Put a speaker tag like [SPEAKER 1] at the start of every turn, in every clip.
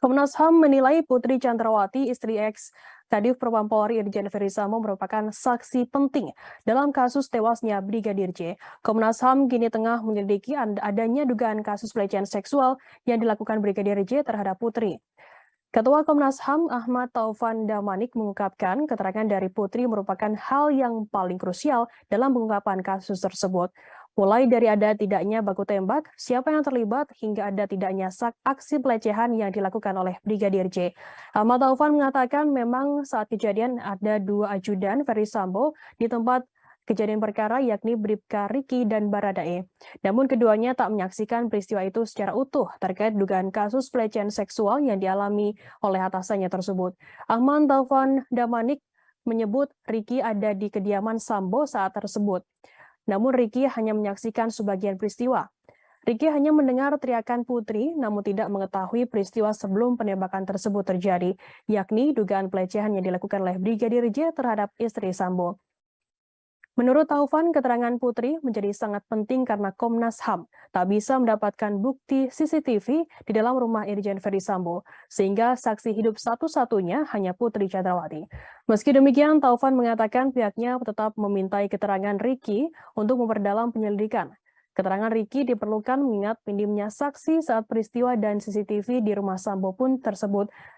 [SPEAKER 1] Komnas HAM menilai Putri Chandrawati, istri ex Kadif Propam Polri Irjen Ferdisambo merupakan saksi penting dalam kasus tewasnya Brigadir J. Komnas HAM kini tengah menyelidiki adanya dugaan kasus pelecehan seksual yang dilakukan Brigadir J terhadap Putri. Ketua Komnas HAM Ahmad Taufan Damanik mengungkapkan keterangan dari Putri merupakan hal yang paling krusial dalam pengungkapan kasus tersebut. Mulai dari ada tidaknya baku tembak, siapa yang terlibat, hingga ada tidaknya aksi pelecehan yang dilakukan oleh Brigadir J. Ahmad Taufan mengatakan memang saat kejadian ada dua ajudan Ferdisambo di tempat kejadian perkara yakni Bribka Riki dan Baradae. Namun keduanya tak menyaksikan peristiwa itu secara utuh terkait dugaan kasus pelecehan seksual yang dialami oleh atasannya tersebut. Ahmad Taufan Damanik menyebut Riki ada di kediaman Sambo saat tersebut. Namun Riki hanya menyaksikan sebagian peristiwa. Riki hanya mendengar teriakan Putri, namun tidak mengetahui peristiwa sebelum penembakan tersebut terjadi, yakni dugaan pelecehan yang dilakukan oleh Brigadir J terhadap istri Sambo. Menurut Taufan, keterangan Putri menjadi sangat penting karena Komnas HAM tak bisa mendapatkan bukti CCTV di dalam rumah Irjen Ferdisambo, sehingga saksi hidup satu-satunya hanya Putri Chandrawati. Meski demikian, Taufan mengatakan pihaknya tetap memintai keterangan Riki untuk memperdalam penyelidikan. Keterangan Riki diperlukan mengingat minimnya saksi saat peristiwa dan CCTV di rumah Sambo pun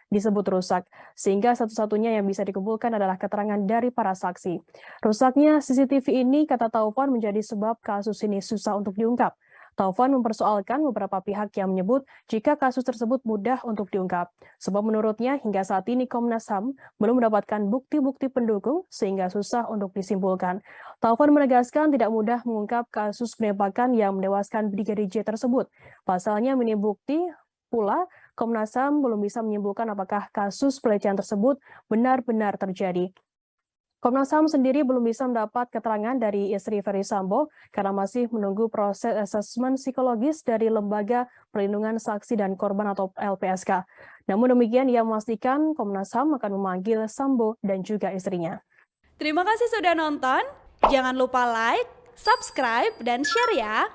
[SPEAKER 1] disebut rusak, sehingga satu-satunya yang bisa dikumpulkan adalah keterangan dari para saksi. Rusaknya CCTV ini, kata Taufan, menjadi sebab kasus ini susah untuk diungkap. Taufan mempersoalkan beberapa pihak yang menyebut jika kasus tersebut mudah untuk diungkap. Sebab menurutnya hingga saat ini Komnas HAM belum mendapatkan bukti-bukti pendukung sehingga susah untuk disimpulkan. Taufan menegaskan tidak mudah mengungkap kasus penembakan yang menewaskan Brigadir J tersebut. Pasalnya minim bukti pula, Komnas HAM belum bisa menyimpulkan apakah kasus pelecehan tersebut benar-benar terjadi. Komnas HAM sendiri belum bisa mendapat keterangan dari istri Ferdisambo karena masih menunggu proses asesmen psikologis dari Lembaga Perlindungan Saksi dan Korban atau LPSK. Namun demikian, ia memastikan Komnas HAM akan memanggil Sambo dan juga istrinya.
[SPEAKER 2] Terima kasih sudah nonton. Jangan lupa like, subscribe, dan share ya.